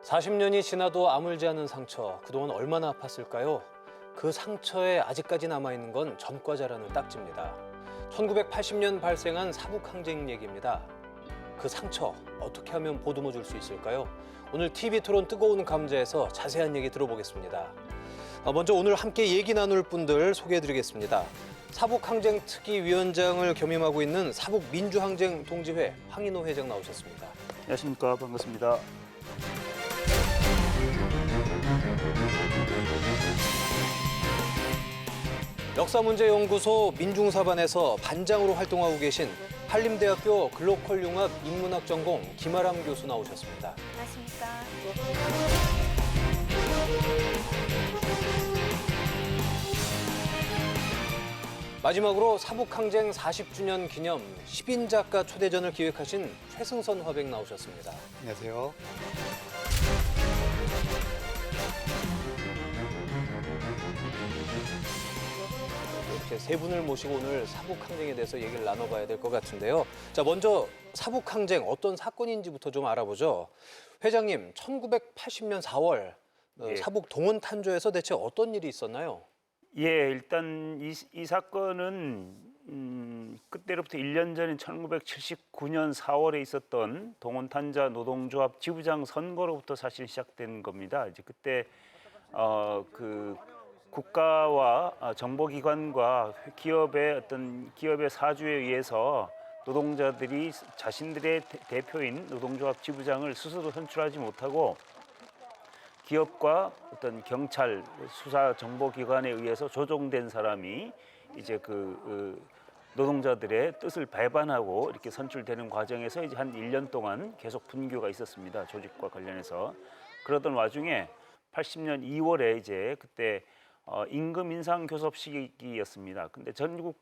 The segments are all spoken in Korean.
40년이 지나도 아물지 않은 상처, 그동안 얼마나 아팠을까요? 그 상처에 아직까지 남아있는 건 전과자라는 딱지입니다. 1980년 발생한 사북항쟁 얘기입니다. 그 상처 어떻게 하면 보듬어 줄 수 있을까요? 오늘 TV토론 뜨거운 감자에서 자세한 얘기 들어보겠습니다. 먼저 오늘 함께 얘기 나눌 분들 소개해드리겠습니다. 사북항쟁특위위원장을 겸임하고 있는 사북민주항쟁 동지회 황인호 회장 나오셨습니다. 안녕하십니까, 반갑습니다. 역사문제연구소 민중사반에서 반장으로 활동하고 계신 한림대학교 글로컬융합 인문학 전공 김아람 교수 나오셨습니다. 안녕하십니까. 마지막으로 사북항쟁 40주년 기념 10인작가 초대전을 기획하신 최승선 화백 나오셨습니다. 안녕하세요. 이렇게 세 분을 모시고 오늘 사북항쟁에 대해서 얘기를 나눠봐야 될 것 같은데요. 자, 먼저 사북항쟁 어떤 사건인지부터 좀 알아보죠. 회장님, 1980년 4월 사북 동원탄조에서 대체 어떤 일이 있었나요? 예, 일단 이 사건은 그때로부터 1년 전인 1979년 4월에 있었던 동원탄자 노동조합 지부장 선거로부터 사실 시작된 겁니다. 이제 그때 그 국가와 정보기관과 기업의 사주에 의해서 노동자들이 자신들의 대표인 노동조합 지부장을 스스로 선출하지 못하고 기업과 어떤 경찰, 수사 정보기관에 의해서 조종된 사람이 이제 그 노동자들의 뜻을 배반하고 이렇게 선출되는 과정에서 이제 한 1년 동안 계속 분규가 있었습니다. 조직과 관련해서. 그러던 와중에 80년 2월에 이제 그때 임금 인상 교섭 시기였습니다. 근데 전국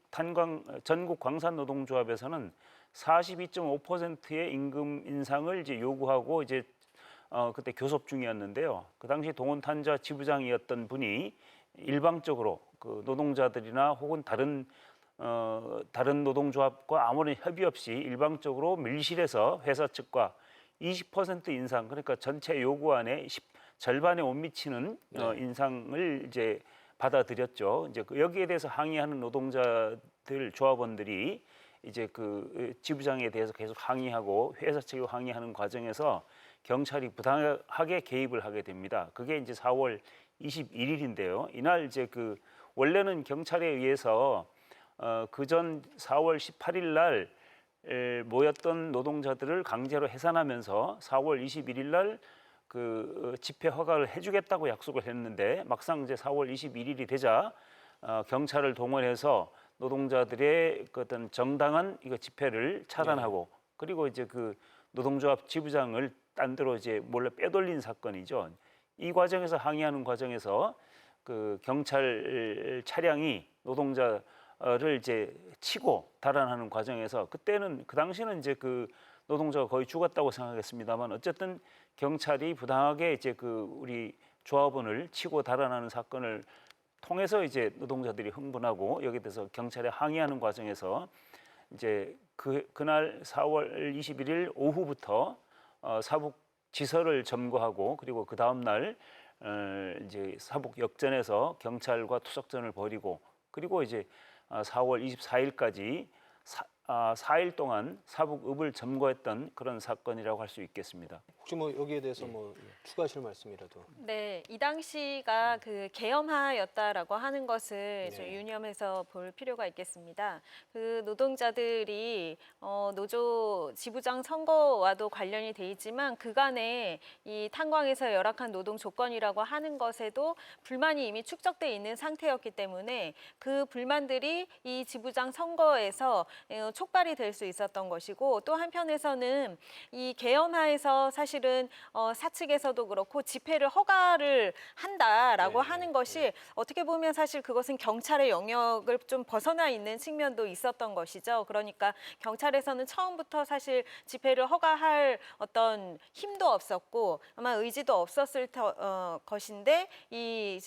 광산노동조합에서는 42.5%의 임금 인상을 이제 요구하고 이제 그때 교섭 중이었는데요. 그 당시 동원탄자 지부장이었던 분이 일방적으로 그 노동자들이나 혹은 다른 노동조합과 아무런 협의 없이 일방적으로 밀실해서 회사 측과 20% 인상, 그러니까 전체 요구안의 절반에 못 미치는 인상을 이제 받아들였죠. 이제 여기에 대해서 항의하는 노동자들 조합원들이 이제 그 지부장에 대해서 계속 항의하고 회사 측에 항의하는 과정에서 경찰이 부당하게 개입을 하게 됩니다. 그게 이제 4월 21일인데요. 이날 이제 그 원래는 경찰에 의해서 그전 4월 18일 날 모였던 노동자들을 강제로 해산하면서 4월 21일 날 그 집회 허가를 해주겠다고 약속을 했는데 막상 이제 4월 21일이 되자 경찰을 동원해서 노동자들의 그 어떤 정당한 이거 집회를 차단하고 그리고 이제 그 노동조합 지부장을 딴 데로 이제 몰래 빼돌린 사건이죠. 이 과정에서 항의하는 과정에서 그 경찰 차량이 노동자를 이제 치고 달아나는 과정에서 그때는 그 당시는 이제 그 노동자가 거의 죽었다고 생각했습니다만 어쨌든 경찰이 부당하게 이제 그 우리 조합원을 치고 달아나는 사건을 통해서 이제 노동자들이 흥분하고 여기에 대해서 경찰에 항의하는 과정에서 이제 그날 4월 21일 오후부터 사북 지서를 점거하고 그리고 그 다음 날 이제 사북 역전에서 경찰과 투석전을 벌이고 그리고 이제 4월 24일까지 4일 동안 사북읍을 점거했던 그런 사건이라고 할 수 있겠습니다. 혹시 뭐 여기에 대해서 뭐 추가하실 말씀이라도? 네, 이 당시가 그 계엄하였다라고 하는 것을 좀 유념해서 볼 필요가 있겠습니다. 그 노동자들이 노조 지부장 선거와도 관련이 돼 있지만 그간에 이 탄광에서 열악한 노동 조건이라고 하는 것에도 불만이 이미 축적돼 있는 상태였기 때문에 그 불만들이 이 지부장 선거에서 촉발이 될 수 있었던 것이고 또 한편에서는 이 계엄하에서 사실은 사측에서도 그렇고 집회를 허가를 한다라고 하는 것이 어떻게 보면 사실 그것은 경찰의 영역을 좀 벗어나 있는 측면도 있었던 것이죠. 그러니까 경찰에서는 처음부터 사실 집회를 허가할 어떤 힘도 없었고 아마 의지도 없었을 것인데 이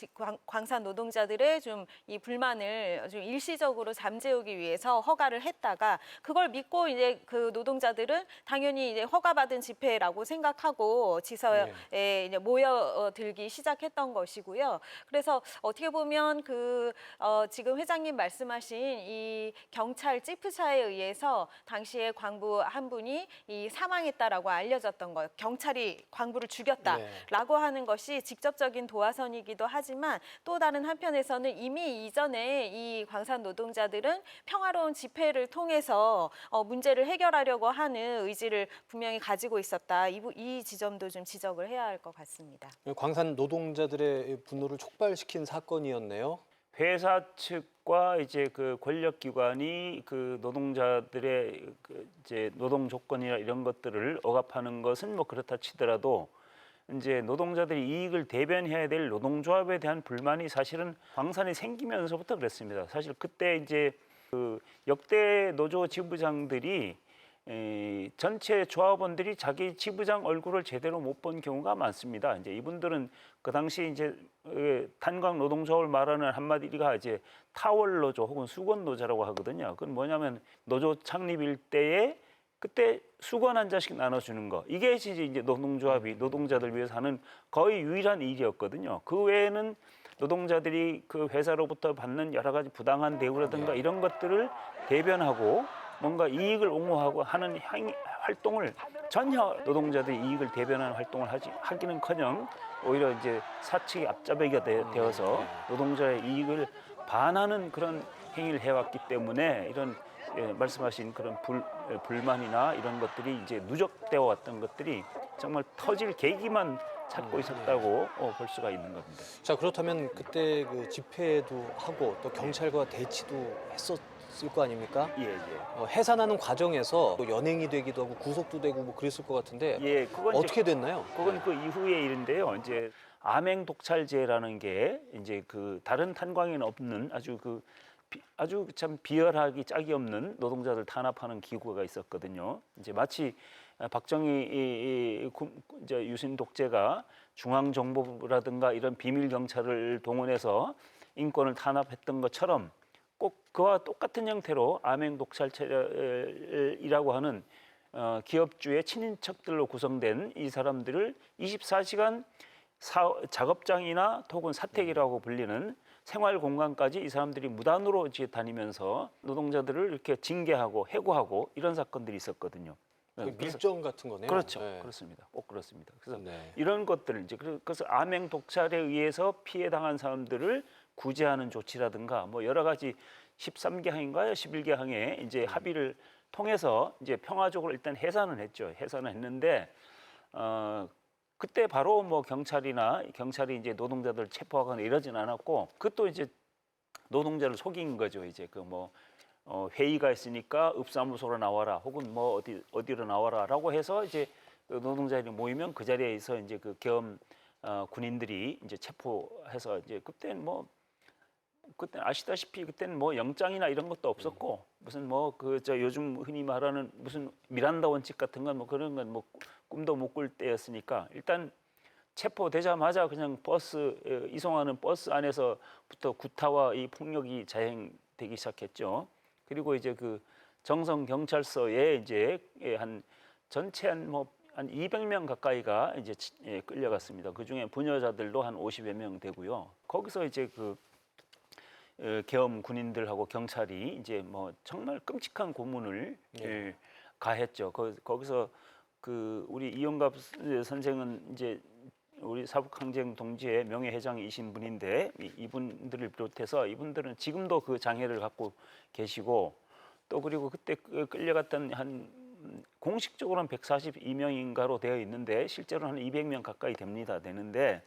광산 노동자들의 좀 이 불만을 좀 일시적으로 잠재우기 위해서 허가를 했다가 있다. 그걸 믿고 이제 그 노동자들은 당연히 이제 허가받은 집회라고 생각하고 지서에 이제 모여들기 시작했던 것이고요. 그래서 어떻게 보면 지금 회장님 말씀하신 이 경찰 찌푸차에 의해서 당시에 광부 한 분이 이 사망했다라고 알려졌던 거예요. 경찰이 광부를 죽였다라고 하는 것이 직접적인 도화선이기도 하지만 또 다른 한편에서는 이미 이전에 이 광산 노동자들은 평화로운 집회를 통해서 문제를 해결하려고 하는 의지를 분명히 가지고 있었다. 이 지점도 좀 지적을 해야 할 것 같습니다. 광산 노동자들의 분노를 촉발시킨 사건이었네요. 회사 측과 이제 그 권력기관이 그 노동자들의 그 이제 노동 조건이나 이런 것들을 억압하는 것은 뭐 그렇다 치더라도 이제 노동자들이 이익을 대변해야 될 노동조합에 대한 불만이 사실은 광산이 생기면서부터 그랬습니다. 사실 그때 이제 그 역대 노조 지부장들이 전체 조합원들이 자기 지부장 얼굴을 제대로 못 본 경우가 많습니다. 이제 이분들은 그 당시 이제 탄광 노동조합을 말하는 한마디가 이제 타월 노조 혹은 수건 노조라고 하거든요. 그건 뭐냐면 노조 창립일 때에 그때 수건 한 잔씩 나눠주는 거. 이게 이제 노동조합이 노동자들 위해서 하는 거의 유일한 일이었거든요. 그 외에는 노동자들이 그 회사로부터 받는 여러 가지 부당한 대우라든가 이런 것들을 대변하고 뭔가 이익을 옹호하고 하는 활동을 전혀 노동자들이 이익을 대변하는 활동을 하기는커녕 오히려 이제 사측이 앞잡이가 되어서 노동자의 이익을 반하는 그런 행위를 해왔기 때문에 이런 말씀하신 그런 불만이나 이런 것들이 이제 누적되어 왔던 것들이 정말 터질 계기만 찾고 있었다고 볼 수가 있는 겁니다. 자, 그렇다면 그때 그 집회도 하고 또 경찰과 대치도 했었을 거 아닙니까? 예. 해산하는 과정에서 또 연행이 되기도 하고 구속도 되고 뭐 그랬을 것 같은데 예, 그건 어떻게 됐나요? 그건 그 이후의 일인데요. 이제 암행 독찰제라는 게 이제 그 다른 탄광에는 없는 아주 참 비열하기 짝이 없는 노동자들 탄압하는 기구가 있었거든요. 이제 마치 박정희 이제 유신 독재가 중앙정보부라든가 이런 비밀 경찰을 동원해서 인권을 탄압했던 것처럼 꼭 그와 똑같은 형태로 암행 독찰이라고 하는 기업주의 친인척들로 구성된 이 사람들을 24시간 작업장이나 혹은 사택이라고 불리는 생활 공간까지 이 사람들이 무단으로 다니면서 노동자들을 이렇게 징계하고 해고하고 이런 사건들이 있었거든요. 밀정 같은 거네요. 그렇죠, 네. 그렇습니다. 꼭 그렇습니다. 그래서 네. 이런 것들을 이제 그래서 암행 독찰에 의해서 피해 당한 사람들을 구제하는 조치라든가 뭐 여러 가지 13개 항인가요, 11개 항에 이제 합의를 통해서 이제 평화적으로 일단 해산은 했죠. 해산은 했는데 그때 바로 뭐 경찰이 이제 노동자들을 체포하거나 이러진 않았고 그것도 이제 노동자를 속인 거죠. 이제 그 뭐 회의가 있으니까 읍사무소로 나와라 혹은 뭐 어디로 나와라라고 해서 이제 노동자들이 모이면 그 자리에서 이제 그 계엄 군인들이 이제 체포해서 이제 그때는 아시다시피 그때는 뭐 영장이나 이런 것도 없었고 무슨 뭐 요즘 흔히 말하는 무슨 미란다 원칙 같은 건 뭐 그런 건 뭐 꿈도 못 꿀 때였으니까 일단 체포되자마자 그냥 이송하는 버스 안에서부터 구타와 이 폭력이 자행되기 시작했죠. 그리고 이제 그 정성 경찰서에 이제 전체 한 200명 가까이가 이제 끌려갔습니다. 그 중에 부녀자들도 한 50여 명 되고요. 거기서 이제 계엄 군인들하고 경찰이 이제 뭐 정말 끔찍한 고문을 가했죠. 거기서 우리 이용갑 선생은 이제 우리 사북항쟁 동지의 명예회장이신 분인데 이분들을 비롯해서 이분들은 지금도 그 장애를 갖고 계시고 또 그리고 그때 끌려갔던 한 공식적으로는 142명인가로 되어 있는데 실제로는 한 200명 가까이 되는데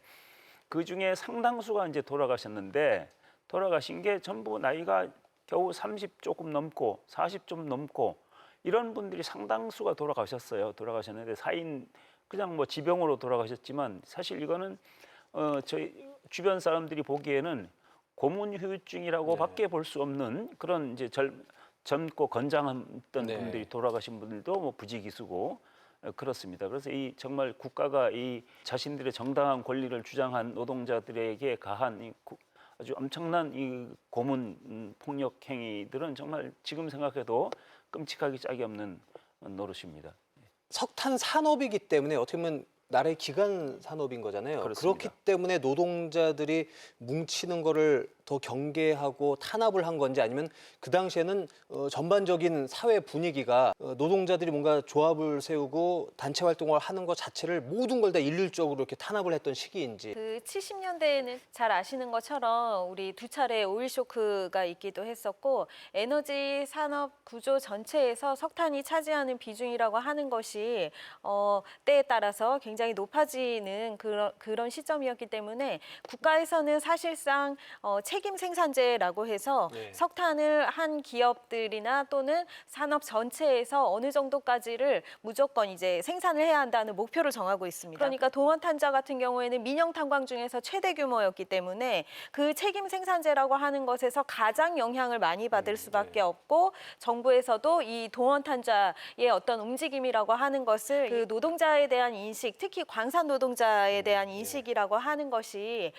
그 중에 상당수가 이제 돌아가신 게 전부 나이가 겨우 30 조금 넘고 40 좀 넘고 이런 분들이 상당수가 돌아가셨는데 사인 그냥 뭐 지병으로 돌아가셨지만 사실 이거는 저희 주변 사람들이 보기에는 고문 후유증이라고밖에 볼 수 없는 그런 이제 젊고 건장했던 분들이 돌아가신 분들도 뭐 부지기수고 그렇습니다. 그래서 이 정말 국가가 이 자신들의 정당한 권리를 주장한 노동자들에게 가한 아주 엄청난 이 고문 폭력 행위들은 정말 지금 생각해도 끔찍하기 짝이 없는 노릇입니다. 석탄 산업이기 때문에 어떻게 보면 나라의 기간 산업인 거잖아요. 그렇습니다. 그렇기 때문에 노동자들이 뭉치는 거를 더 경계하고 탄압을 한 건지 아니면 그 당시에는 전반적인 사회 분위기가 노동자들이 뭔가 조합을 세우고 단체 활동을 하는 것 자체를 모든 걸 다 일률적으로 이렇게 탄압을 했던 시기인지. 그 70년대에는 잘 아시는 것처럼 우리 두 차례 오일 쇼크가 있기도 했었고 에너지 산업 구조 전체에서 석탄이 차지하는 비중이라고 하는 것이 때에 따라서 굉장히 높아지는 그런 시점이었기 때문에 국가에서는 사실상 책임 생산제라고 해서 네. 석탄을 한 기업들이나 또는 산업 전체에서 어느 정도까지를 무조건 이제 생산을 해야 한다는 목표를 정하고 있습니다. 그러니까 동원탄자 같은 경우에는 민영 탄광 중에서 최대 규모였기 때문에 그 책임 생산제라고 하는 것에서 가장 영향을 많이 받을 수밖에 없고 정부에서도 이 동원탄자의 어떤 움직임이라고 하는 것을 그 노동자에 대한 인식, 특히 광산 노동자에 대한 인식이라고 하는 것이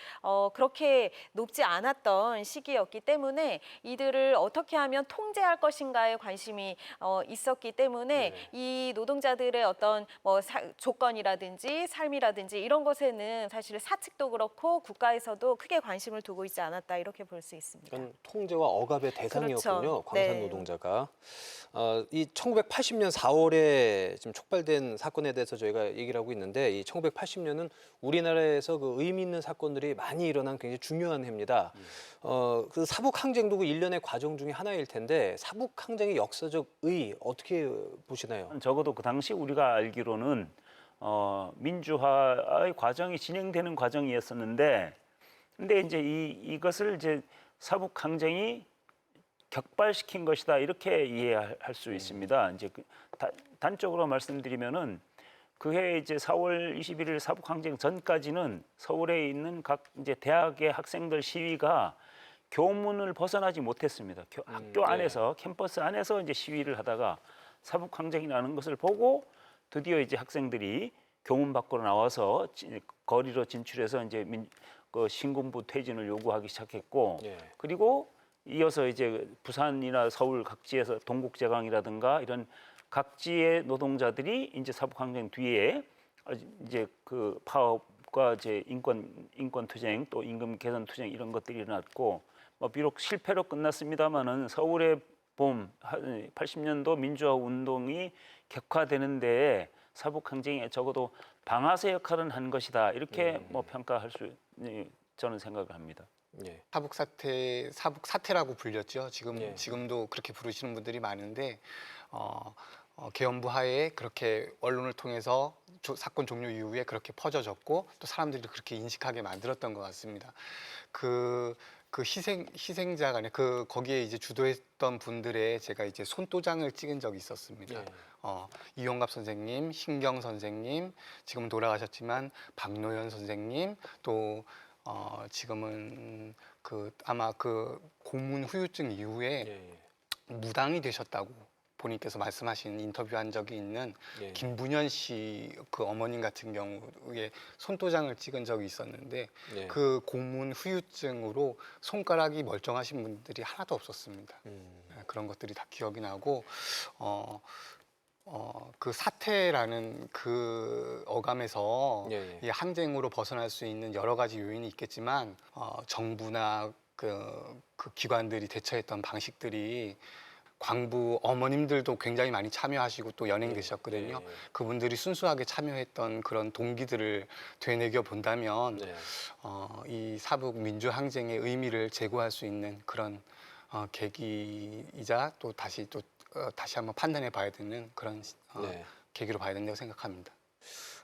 그렇게 높지 않았던 시기였기 때문에 이들을 어떻게 하면 통제할 것인가에 관심이 있었기 때문에 이 노동자들의 어떤 조건이라든지 삶이라든지 이런 것에는 사실 사측도 그렇고 국가에서도 크게 관심을 두고 있지 않았다 이렇게 볼 수 있습니다. 그러니까 통제와 억압의 대상이었군요. 그렇죠. 광산 네. 노동자가. 이 1980년 4월에 지금 촉발된 사건에 대해서 저희가 얘기를 하고 있는데 이 1980년은 우리나라에서 그 의미 있는 사건들이 많이 일어난 굉장히 중요한 해입니다. 그 사북 항쟁도 그 일련의 과정 중에 하나일 텐데 사북 항쟁의 역사적 의의 어떻게 보시나요? 적어도 그 당시 우리가 알기로는 민주화의 과정이 진행되는 과정이었었는데, 근데 이제 이것을 이제 사북 항쟁이 격발시킨 것이다 이렇게 이해할 수 있습니다. 이제 단적으로 말씀드리면은 그해 이제 4월 21일 사북 항쟁 전까지는 서울에 있는 각 이제 대학의 학생들 시위가 교문을 벗어나지 못했습니다. 학교 안에서 캠퍼스 안에서 이제 시위를 하다가 사북 항쟁이라는 것을 보고 드디어 이제 학생들이 교문 밖으로 나와서 거리로 진출해서 이제 그 신군부 퇴진을 요구하기 시작했고, 그리고 이어서 이제 부산이나 서울 각지에서 동국제강이라든가 이런 각지의 노동자들이 이제 사북 항쟁 뒤에 이제 그 파업과 이제 인권 투쟁 또 임금 개선 투쟁 이런 것들이 일어났고, 비록 실패로 끝났습니다마는 서울의 봄 80년도 민주화 운동이 격화되는데 사북 항쟁에 적어도 방아쇠 역할은 한 것이다 이렇게 평가할 수 저는 생각을 합니다. 사북 사태라고 불렸죠. 지금도 그렇게 부르시는 분들이 많은데 계엄부 하에 그렇게 언론을 통해서 사건 종료 이후에 그렇게 퍼져졌고 또 사람들이 그렇게 인식하게 만들었던 것 같습니다. 그 희생자 간에 거기에 이제 주도했던 분들의 제가 이제 손도장을 찍은 적이 있었습니다. 이용갑 선생님, 신경 선생님, 지금 돌아가셨지만 박노현 선생님, 또 지금은 아마 그 고문 후유증 이후에 무당이 되셨다고 본인께서 말씀하신 인터뷰한 적이 있는 김분현 씨 그 어머님 같은 경우에 손도장을 찍은 적이 있었는데 그 고문 후유증으로 손가락이 멀쩡하신 분들이 하나도 없었습니다. 그런 것들이 다 기억이 나고 그 사태라는 그 어감에서 이 항쟁으로 벗어날 수 있는 여러 가지 요인이 있겠지만 정부나 그 기관들이 대처했던 방식들이 광부 어머님들도 굉장히 많이 참여하시고 또 연행되셨거든요. 그분들이 순수하게 참여했던 그런 동기들을 되새겨 본다면 이 사북 민주항쟁의 의미를 제고할 수 있는 그런 계기이자 또 다시 한번 판단해 봐야 되는 그런 계기로 봐야 된다고 생각합니다.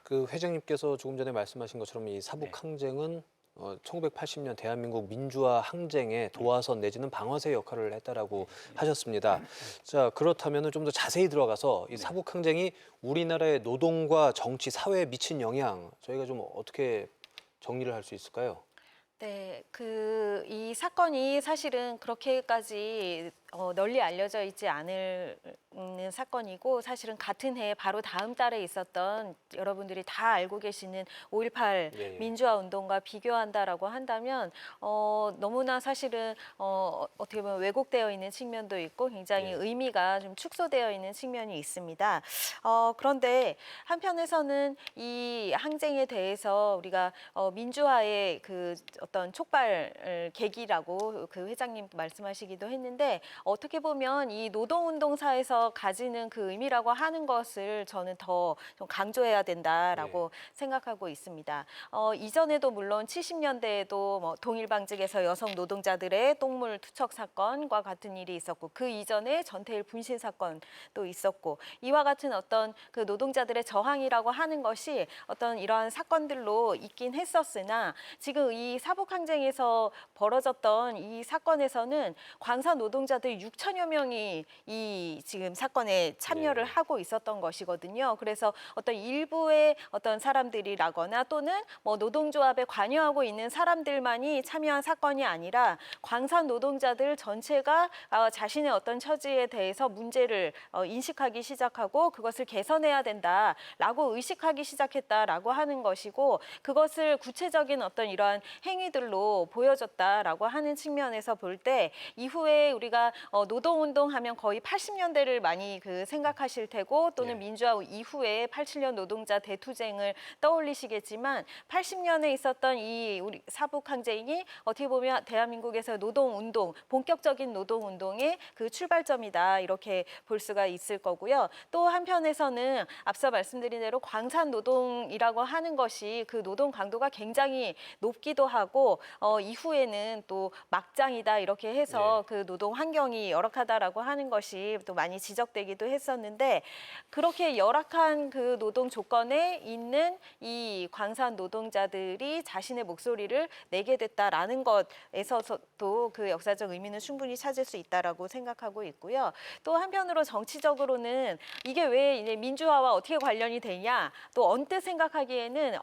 그 회장님께서 조금 전에 말씀하신 것처럼 이 사북 항쟁은 1980년 대한민국 민주화 항쟁의 도화선 내지는 방아쇠 역할을 했다라고 하셨습니다. 자, 그렇다면 좀 더 자세히 들어가서 이 사북 항쟁이 우리나라의 노동과 정치, 사회에 미친 영향 저희가 좀 어떻게 정리를 할 수 있을까요? 네, 이 사건이 사실은 그렇게까지 널리 알려져 있지 않은 사건이고 사실은 같은 해에 바로 다음 달에 있었던 여러분들이 다 알고 계시는 5.18 예, 예. 민주화 운동과 비교한다라고 한다면 너무나 사실은 어떻게 보면 왜곡되어 있는 측면도 있고 굉장히 예. 의미가 좀 축소되어 있는 측면이 있습니다. 그런데 한편에서는 이 항쟁에 대해서 우리가 민주화의 그 어떤 촉발 계기라고 그 회장님 말씀하시기도 했는데 어떻게 보면 이 노동운동사에서 가지는 그 의미라고 하는 것을 저는 더 좀 강조해야 된다라고 생각하고 있습니다. 이전에도 물론 70년대에도 뭐 동일방직에서 여성 노동자들의 똥물 투척 사건과 같은 일이 있었고 그 이전에 전태일 분신 사건도 있었고 이와 같은 어떤 그 노동자들의 저항이라고 하는 것이 어떤 이러한 사건들로 있긴 했었으나 지금 이 사북항쟁에서 벌어졌던 이 사건에서는 광산 노동자들 6천여 명이 이 지금 사건에 참여를 네. 하고 있었던 것이거든요. 그래서 어떤 일부의 어떤 사람들이라거나 또는 뭐 노동조합에 관여하고 있는 사람들만이 참여한 사건이 아니라 광산 노동자들 전체가 자신의 어떤 처지에 대해서 문제를 인식하기 시작하고 그것을 개선해야 된다라고 의식하기 시작했다라고 하는 것이고 그것을 구체적인 어떤 이러한 행위들로 보여줬다라고 하는 측면에서 볼 때 이후에 우리가 노동운동하면 거의 80년대를 많이 그 생각하실 테고 또는 네. 민주화 이후에 87년 노동자 대투쟁을 떠올리시겠지만 80년에 있었던 이 우리 사북항쟁이 어떻게 보면 대한민국에서 노동운동 본격적인 노동운동의 그 출발점이다 이렇게 볼 수가 있을 거고요. 또 한편에서는 앞서 말씀드린 대로 광산 노동이라고 하는 것이 그 노동 강도가 굉장히 높기도 하고 이후에는 또 막장이다 이렇게 해서 그 노동 환경이 열악하다라고 하는 것이 또 많이 지적되기도 했었는데 그렇게 열악한 그 노동 조건에 있는 이 광산 노동자들이 자신의 목소리를 내게 됐다라는 것에서도 그 역사적 의미는 충분히 찾을 수 있다라고 생각하고 있고요. 또 한편으로 정치적으로는 이게 왜 이제 민주화와 어떻게 관련이 되냐 또 언뜻 생각하기에는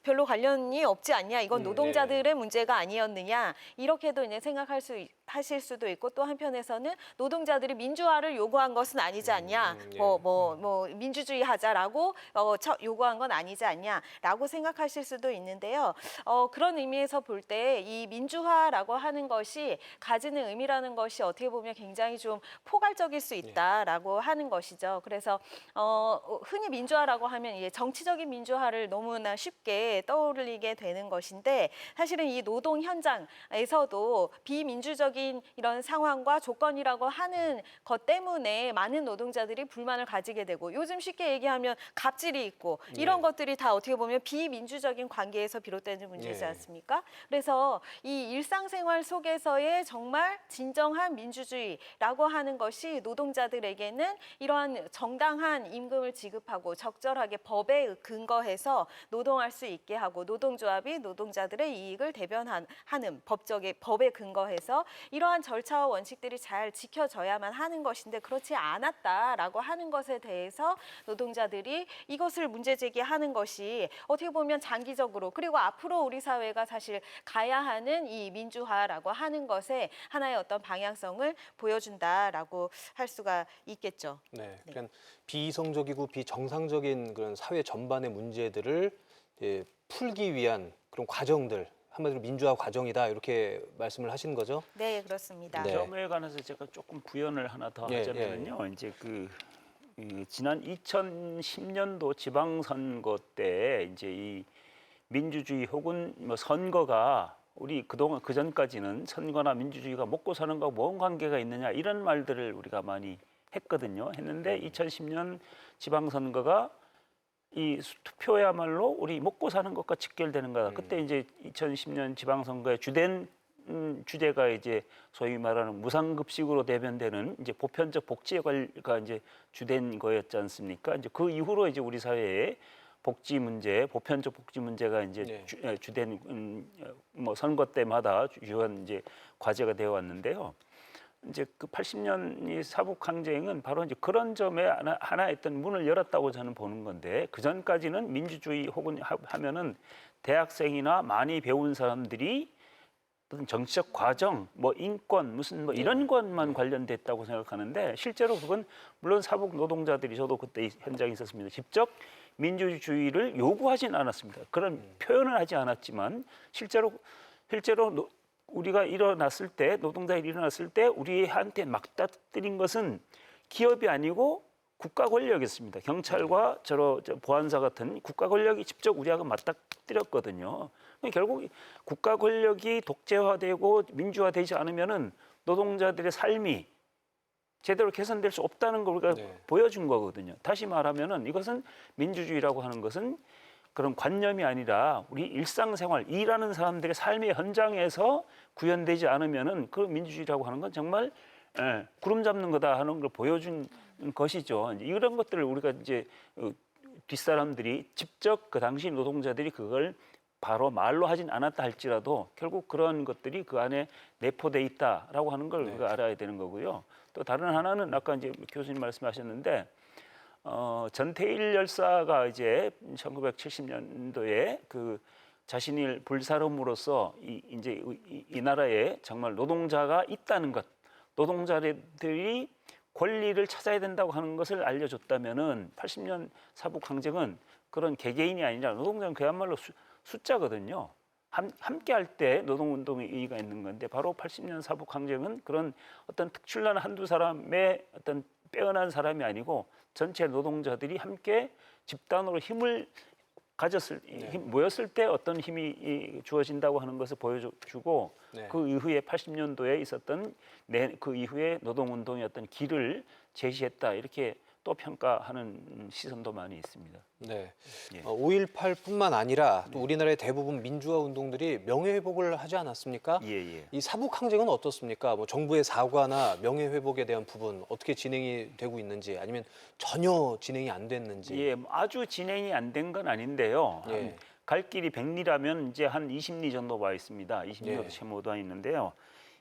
별로 관련이 없지 않냐 이건 노동자들의 문제가 아니었느냐 이렇게도 이제 하실 수도 있고 또 한편에서는 노동자들이 민주화를 요구한 것은 아니지 않냐 뭐 민주주의 하자라고 요구한 건 아니지 않냐라고 생각하실 수도 있는데요. 그런 의미에서 볼 때 이 민주화라고 하는 것이 가지는 의미라는 것이 어떻게 보면 굉장히 좀 포괄적일 수 있다라고 하는 것이죠. 그래서 흔히 민주화라고 하면 이게 정치적인 민주화를 너무나 쉽게 떠올리게 되는 것인데 사실은 이 노동 현장에서도 비민주적인 이런 상황과 조건이라고 하는 것 때문에 많은 노동자들이 불만을 가지게 되고 요즘 쉽게 얘기하면 갑질이 있고 이런 것들이 다 어떻게 보면 비민주적인 관계에서 비롯되는 문제지 않습니까? 그래서 이 일상생활 속에서의 정말 진정한 민주주의라고 하는 것이 노동자들에게는 이러한 정당한 임금을 지급하고 적절하게 법에 근거해서 노동할 수 있게 하고 노동조합이 노동자들의 이익을 대변하는 법에 근거해서 이러한 절차와 원칙들이 잘 지켜져야만 하는 것인데 그렇지 않았다라고 하는 것에 대해서 노동자들이 이것을 문제 제기하는 것이 어떻게 보면 장기적으로 그리고 앞으로 우리 사회가 사실 가야 하는 이 민주화라고 하는 것에 하나의 어떤 방향성을 보여준다라고 할 수가 있겠죠. 네, 그러니까 비이성적이고 비정상적인 그런 사회 전반의 문제들을 풀기 위한 그런 과정들, 한마디로 민주화 과정이다 이렇게 말씀을 하시는 거죠? 네, 그렇습니다. 네. 점에 관해서 제가 조금 부연을 하나 더 하자면요. 이제 지난 2010년도 지방선거 때 이제 이 민주주의 혹은 뭐 선거가 우리 그동안 그 전까지는 선거나 민주주의가 먹고 사는 거하고 뭔 관계가 있느냐 이런 말들을 우리가 많이 했는데 2010년 지방선거가 이 투표야말로 우리 먹고 사는 것과 직결되는 거다. 그때 이제 2010년 지방선거의 주된 주제가 이제 소위 말하는 무상급식으로 대변되는 이제 보편적 복지가 이제 주된 거였지 않습니까? 이제 그 이후로 이제 우리 사회에 복지 문제, 보편적 복지 문제가 이제 주된 뭐 선거 때마다 주요한 이제 과제가 되어 왔는데요. 이제 그 80년 이 사북 항쟁은 바로 이제 그런 점에 하나 했던 문을 열었다고 저는 보는 건데 그 전까지는 민주주의 혹은 하면은 대학생이나 많이 배운 사람들이 어떤 정치적 과정, 뭐 인권, 무슨 뭐 이런 것만 관련됐다고 생각하는데 실제로 그건 물론 사복 노동자들이 저도 그때 현장에 있었습니다. 직접 민주주의를 요구하진 않았습니다. 그런 표현을 하지 않았지만 실제로 우리가 일어났을 때 노동자들이 일어났을 때 우리한테 맞닥뜨린 것은 기업이 아니고 국가 권력이었습니다. 경찰과 저 보안사 같은 국가 권력이 직접 우리하고 맞닥뜨렸거든요. 결국 국가 권력이 독재화되고 민주화되지 않으면은 노동자들의 삶이 제대로 개선될 수 없다는 걸 우리가 보여준 거거든요. 다시 말하면은 이것은 민주주의라고 하는 것은 그런 관념이 아니라 우리 일상생활, 일하는 사람들의 삶의 현장에서 구현되지 않으면은 그 민주주의라고 하는 건 정말 구름 잡는 거다 하는 걸 보여준 것이죠. 이제 이런 것들을 우리가 이제 뒷사람들이 직접 그 당시 노동자들이 그걸 바로 말로 하진 않았다 할지라도 결국 그런 것들이 그 안에 내포돼 있다라고 하는 걸 우리가 알아야 되는 거고요. 또 다른 하나는 아까 이제 교수님 말씀하셨는데 전태일 열사가 이제 1970년도에 그 자신을 불사름으로써 이 나라에 정말 노동자가 있다는 것, 노동자들이 권리를 찾아야 된다고 하는 것을 알려줬다면은 80년 사북 항쟁은 그런 개개인이 아니라 노동자는 그야말로 숫자거든요. 함께 할 때 노동운동의 의의가 있는 건데 바로 80년 사북 항쟁은 그런 어떤 특출난 한두 사람의 어떤 빼어난 사람이 아니고 전체 노동자들이 함께 집단으로 힘을 모였을 때 어떤 힘이 주어진다고 하는 것을 보여주고 그 이후에 80년도에 있었던 그 이후에 노동운동의 어떤 길을 제시했다 이렇게 또 평가하는 시선도 많이 있습니다. 네. 예. 5.18뿐만 아니라 또 우리나라의 대부분 민주화 운동들이 명예회복을 하지 않았습니까? 예. 이 사북 항쟁은 어떻습니까? 뭐 정부의 사과나 명예회복에 대한 부분 어떻게 진행이 되고 있는지 아니면 전혀 진행이 안 됐는지. 예, 아주 진행이 안 된 건 아닌데요. 예. 갈 길이 100리라면 이제 한 20리 정도 와 있습니다. 20리 정도 예. 채 못 와 있는데요.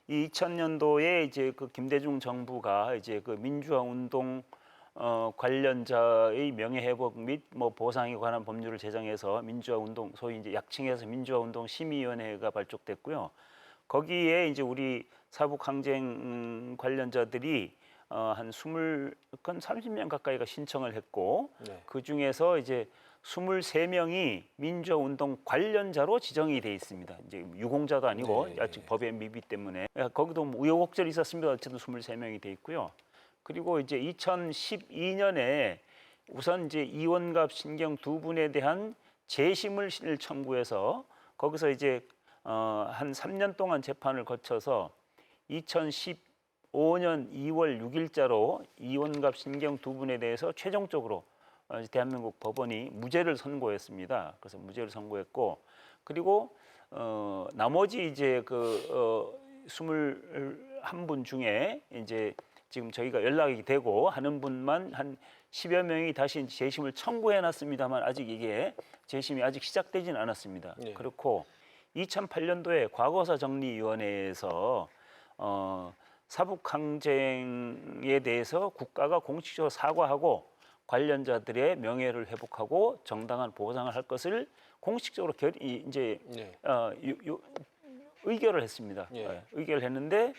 이 2000년도에 이제 그 김대중 정부가 이제 그 민주화 운동 관련자의 명예회복 및 뭐 보상에 관한 법률을 제정해서 민주화 운동 소위 이제 약칭해서 민주화 운동 심의위원회가 발족됐고요. 거기에 이제 우리 사북 항쟁 관련자들이 한 30명 가까이가 신청을 했고 그 중에서 이제 23명이 민주화 운동 관련자로 지정이 돼 있습니다. 이제 유공자도 아니고 아직 법의 미비 때문에 거기도 뭐 우여곡절이 있었습니다. 어쨌든 23명이 돼 있고요. 그리고 이제 2012년에 우선 이제 이원갑, 신경 두 분에 대한 재심을 청구해서 거기서 이제 한 3년 동안 재판을 거쳐서 2015년 2월 6일자로 이원갑, 신경 두 분에 대해서 최종적으로 대한민국 법원이 무죄를 선고했습니다. 그래서 무죄를 선고했고 그리고 나머지 이제 그 21분 중에 이제 지금 저희가 연락이 되고 하는 분만 한 10여 명이 다시 재심을 청구해 놨습니다만 아직 이게 재심이 아직 시작되지는 않았습니다. 그렇고 2008년도에 과거사 정리위원회에서 사북 항쟁에 대해서 국가가 공식적으로 사과하고 관련자들의 명예를 회복하고 정당한 보상을 할 것을 공식적으로 의결을 했습니다. 의결을 했는데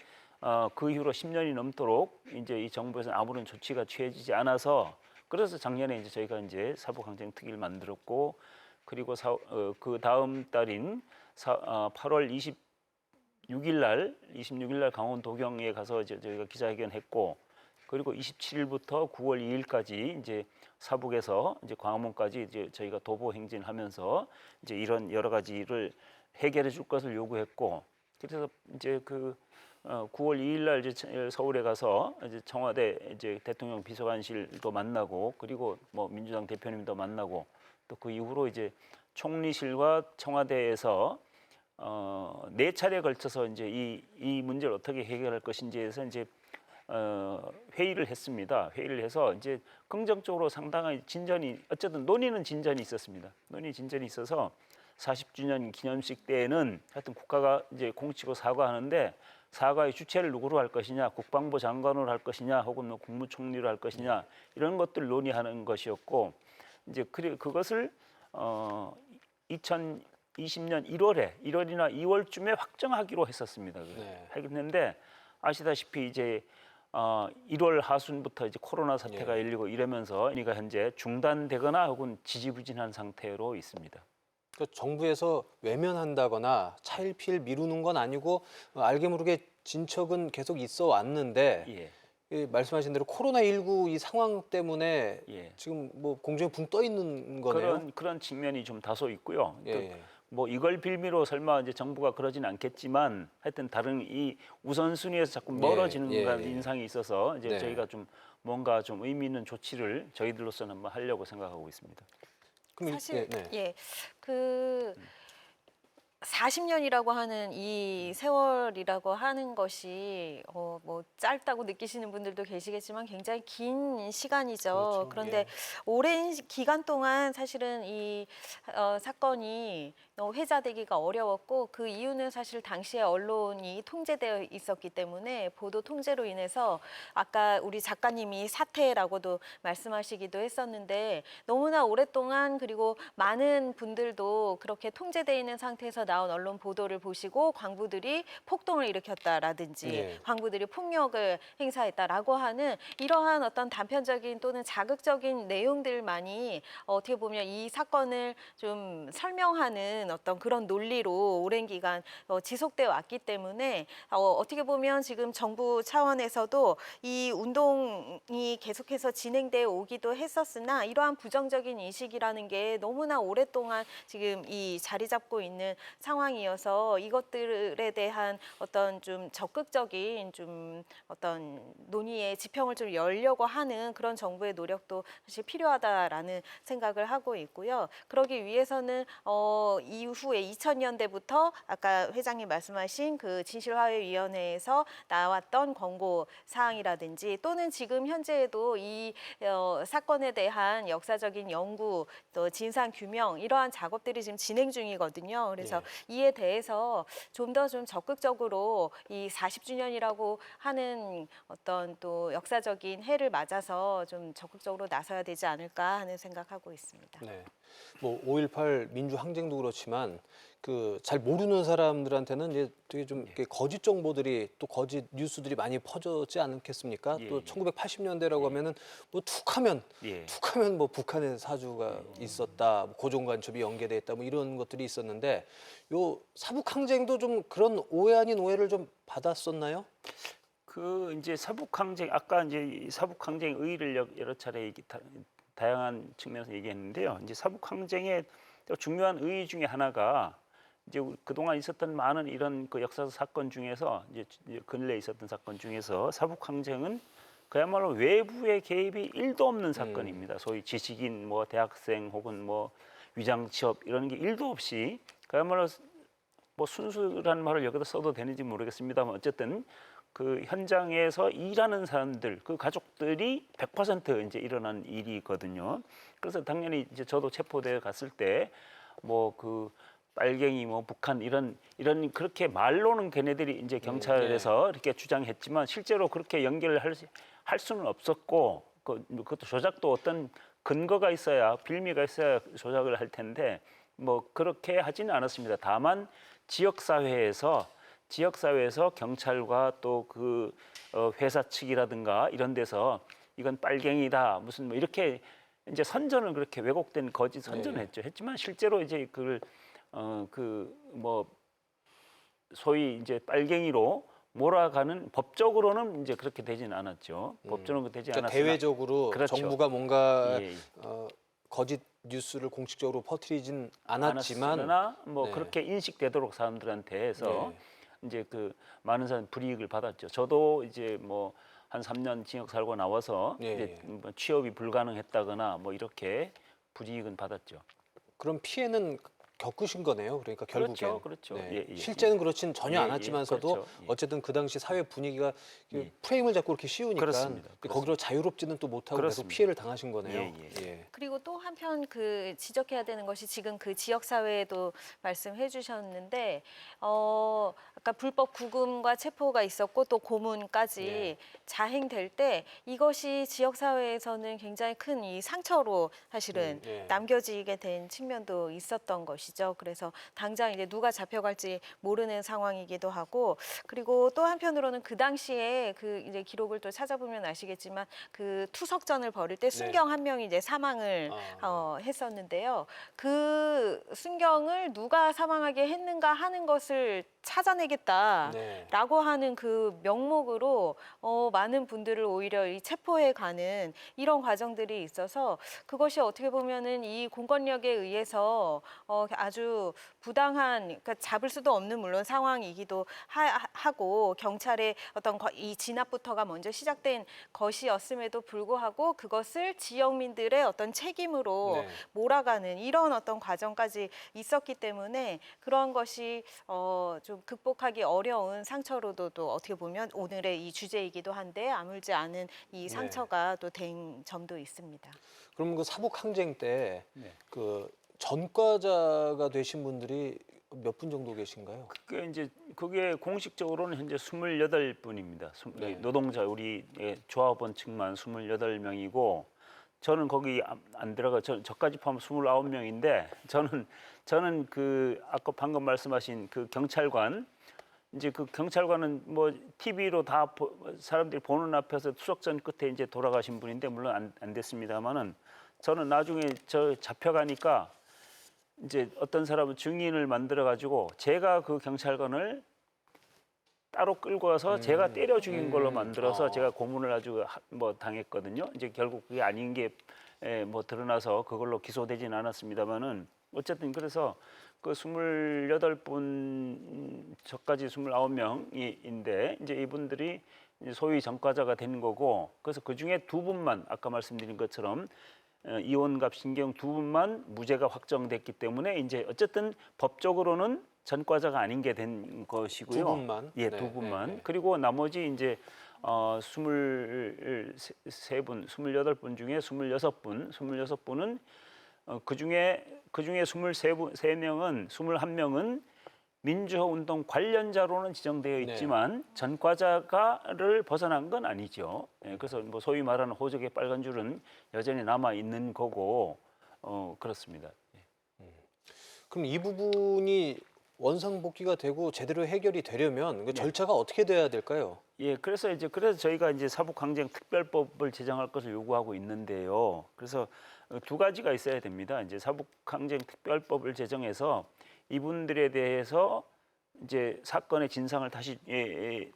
그 이후로 10년이 넘도록 이제 이 정부에서는 아무런 조치가 취해지지 않아서 그래서 작년에 이제 저희가 이제 사북 항쟁 특위를 만들었고 그리고 그 다음 달인 8월 26일 날 강원 도경에 가서 이제 저희가 기자회견했고 그리고 27일부터 9월 2일까지 이제 사북에서 이제 광화문까지 이제 저희가 도보 행진하면서 이제 이런 여러 가지를 해결해 줄 것을 요구했고 그래서 이제 그 9월 2일 날 이제 서울에 가서 이제 청와대 이제 대통령 비서관실도 만나고 그리고 뭐 민주당 대표님도 만나고 또 그 이후로 이제 총리실과 청와대에서 4차례에 걸쳐서 이제 이 문제를 어떻게 해결할 것인지에서 이제 회의를 했습니다. 회의를 해서 이제 긍정적으로 상당한 진전이 어쨌든 논의는 진전이 있었습니다. 논의 진전이 있어서 40주년 기념식 때에는 하여튼 국가가 이제 공식으로 사과하는데 사과의 주체를 누구로 할 것이냐, 국방부 장관으로 할 것이냐, 혹은 뭐 국무총리로 할 것이냐 이런 것들을 논의하는 것이었고 이제 그것을 20년 1월이나 2월쯤에 확정하기로 했었습니다. 네. 했는데 아시다시피 이제 1월 하순부터 이제 코로나 사태가 예. 열리고 이러면서 이가 현재 중단되거나 혹은 지지부진한 상태로 있습니다. 그 정부에서 외면한다거나 차일피일 미루는 건 아니고 알게 모르게 진척은 계속 있어 왔는데 예. 말씀하신 대로 코로나19 이 상황 때문에 예. 지금 뭐 공정에 붕 떠 있는 거네요. 그런 측면이 좀 다소 있고요. 예, 예. 뭐 이걸 빌미로 설마 이제 정부가 그러진 않겠지만 하여튼 다른 이 우선순위에서 자꾸 멀어지는 예, 그런 예. 인상이 있어서 이제 네. 저희가 좀 뭔가 좀 의미 있는 조치를 저희들로서는 한번 하려고 생각하고 있습니다. 그럼 사실 네. 예, 그 40년이라고 하는 이 세월이라고 하는 것이 뭐 짧다고 느끼시는 분들도 계시겠지만 굉장히 긴 시간이죠. 그렇죠. 그런데 예. 오랜 기간 동안 사실은 이 사건이 회자되기가 어려웠고 그 이유는 사실 당시에 언론이 통제되어 있었기 때문에 보도 통제로 인해서 아까 우리 작가님이 사태라고도 말씀하시기도 했었는데 너무나 오랫동안 그리고 많은 분들도 그렇게 통제되어 있는 상태에서 나온 언론 보도를 보시고 광부들이 폭동을 일으켰다라든지 예. 광부들이 폭력을 행사했다라고 하는 이러한 어떤 단편적인 또는 자극적인 내용들만이 어떻게 보면 이 사건을 좀 설명하는 어떤 그런 논리로 오랜 기간 지속되어 왔기 때문에 어떻게 보면 지금 정부 차원에서도 이 운동이 계속해서 진행되어 오기도 했었으나 이러한 부정적인 인식이라는 게 너무나 오랫동안 지금 이 자리 잡고 있는 상황이어서 이것들에 대한 어떤 좀 적극적인 좀 어떤 논의의 지평을 좀 열려고 하는 그런 정부의 노력도 사실 필요하다라는 생각을 하고 있고요. 그러기 위해서는 이후에 2000년대부터 아까 회장님 말씀하신 그 진실화해위원회에서 나왔던 권고 사항이라든지 또는 지금 현재에도 이 사건에 대한 역사적인 연구 또 진상 규명 이러한 작업들이 지금 진행 중이거든요. 그래서 이에 대해서 좀 더 좀 적극적으로 이 40주년이라고 하는 어떤 또 역사적인 해를 맞아서 좀 적극적으로 나서야 되지 않을까 하는 생각하고 있습니다. 네. 뭐 5.18 민주항쟁도 그렇지만 그 잘 모르는 사람들한테는 이제 되게 좀 이렇게 거짓 정보들이 또 거짓 뉴스들이 많이 퍼졌지 않겠습니까? 예, 또 예. 1980년대라고 하면은 뭐 툭하면 예. 뭐 북한에 사주가 있었다, 뭐 고종 간첩이 연계돼 있다, 뭐 이런 것들이 있었는데 요 사북 항쟁도 좀 그런 오해 아닌 오해를 좀 받았었나요? 그 이제 사북 항쟁 아까 이제 이 사북 항쟁 의의를 여러 차례 다양한 측면에서 얘기했는데요. 이제 사북 항쟁의 또 중요한 의의 중에 하나가 이제 그동안 있었던 많은 이런 그 역사적 사건 중에서 이제 근래에 있었던 사건 중에서 사북 항쟁은 그야말로 외부의 개입이 1도 없는 사건입니다. 소위 지식인, 뭐 대학생 혹은 뭐 위장 취업 이런 게 1도 없이 그야말로 뭐 순수란 말을 여기다 써도 되는지 모르겠습니다만 어쨌든 그 현장에서 일하는 사람들, 그 가족들이 100% 이제 일어난 일이거든요. 그래서 당연히 이제 저도 체포대에 갔을 때 뭐 그 빨갱이 뭐 북한 이런 그렇게 말로는 걔네들이 이제 경찰에서 이렇게 주장했지만 실제로 그렇게 연결을 할 수는 없었고 그것도 조작도 어떤 근거가 있어야 빌미가 있어야 조작을 할 텐데 뭐 그렇게 하지는 않았습니다. 다만 지역사회에서 경찰과 또 그 회사 측이라든가 이런 데서 이건 빨갱이다 무슨 뭐 이렇게 이제 선전을 그렇게 왜곡된 거짓 선전을 했지만 실제로 이제 그걸 그 뭐 소위 이제 빨갱이로 몰아가는 법적으로는 이제 그렇게 되지는 않았죠. 법적으로는 되지 그러니까 않았으나 대외적으로 그렇죠. 정부가 뭔가 예. 거짓 뉴스를 공식적으로 퍼뜨리진 않았지만 않았으나 뭐 네. 그렇게 인식되도록 사람들한테 해서 네. 이제 그 많은 사람 불이익을 받았죠. 저도 이제 뭐 한 3년 징역 살고 나와서 예, 이제 예. 뭐 취업이 불가능했다거나 뭐 이렇게 불이익은 받았죠. 그런 피해는 겪으신 거네요. 그러니까 결국엔. 그렇죠. 네. 예, 예, 실제는 그렇진 전혀 예, 않았지만서도 예, 그렇죠. 예. 어쨌든 그 당시 사회 분위기가 예. 프레임을 잡고 이렇게 씌우니까 그렇습니다. 거기로 자유롭지는 또 못하고 계속 그렇습니다. 피해를 당하신 거네요. 예. 그리고 또 한편 그 지적해야 되는 것이 지금 그 지역 사회에도 말씀해 주셨는데 아까 불법 구금과 체포가 있었고 또 고문까지 예. 자행될 때 이것이 지역 사회에서는 굉장히 큰 이 상처로 사실은 예. 남겨지게 된 측면도 있었던 것이죠. 것이죠. 그래서 당장 이제 누가 잡혀갈지 모르는 상황이기도 하고, 그리고 또 한편으로는 그 당시에 그 이제 기록을 또 찾아보면 아시겠지만 그 투석전을 벌일 때 순경 한 명이 이제 사망을 했었는데요. 그 순경을 누가 사망하게 했는가 하는 것을 찾아내겠다라고 하는 그 명목으로 많은 분들을 오히려 이 체포해 가는 이런 과정들이 있어서, 그것이 어떻게 보면은 이 공권력에 의해서 아주 부당한, 그러니까 잡을 수도 없는 물론 상황이기도 하고 경찰의 어떤 이 진압부터가 먼저 시작된 것이었음에도 불구하고 그것을 지역민들의 어떤 책임으로 몰아가는 이런 어떤 과정까지 있었기 때문에 그런 것이 좀 극복하기 어려운 상처로도 또 어떻게 보면 오늘의 이 주제이기도 한데 아물지 않은 이 상처가 또 된 점도 있습니다. 그럼 그 사북 항쟁 때 그 전과자가 되신 분들이 몇 분 정도 계신가요? 그게 공식적으로는 현재 28분입니다. 노동자 우리 조합원 측만 28명이고 저는 거기 안 들어가 저까지 포함 29명인데 저는 그 아까 방금 말씀하신 그 경찰관 이제 그 경찰관은 뭐 TV로 다 사람들이 보는 앞에서 투석전 끝에 이제 돌아가신 분인데 물론 안 됐습니다만은 저는 나중에 저 잡혀가니까 이제 어떤 사람은 증인을 만들어 가지고 제가 그 경찰관을 따로 끌고 와서 제가 때려 죽인 걸로 만들어서 제가 고문을 아주 뭐 당했거든요. 이제 결국 그게 아닌 게 뭐 드러나서 그걸로 기소되지는 않았습니다만은 어쨌든 그래서 그 28분 저까지 29명인데 이제 이분들이 이제 소위 전과자가 된 거고 그래서 그 중에 두 분만 아까 말씀드린 것처럼 이원갑 신경 두 분만 무죄가 확정됐기 때문에 이제 어쨌든 법적으로는 전과자가 아닌 게 된 것이고요. 두 분만? 예, 두 분만. 그리고 나머지 이제 23분, 28분 중에 26분은 그중에 23명은 21명은 민주화 운동 관련자로는 지정되어 있지만 전과자가를 벗어난 건 아니죠. 그래서 뭐 소위 말하는 호적의 빨간 줄은 여전히 남아 있는 거고 그렇습니다. 그럼 이 부분이 원상복귀가 되고 제대로 해결이 되려면 그 절차가 어떻게 돼야 될까요? 예, 그래서 저희가 이제 사북항쟁 특별법을 제정할 것을 요구하고 있는데요. 그래서 두 가지가 있어야 됩니다. 이제 사북항쟁 특별법을 제정해서 이분들에 대해서 이제 사건의 진상을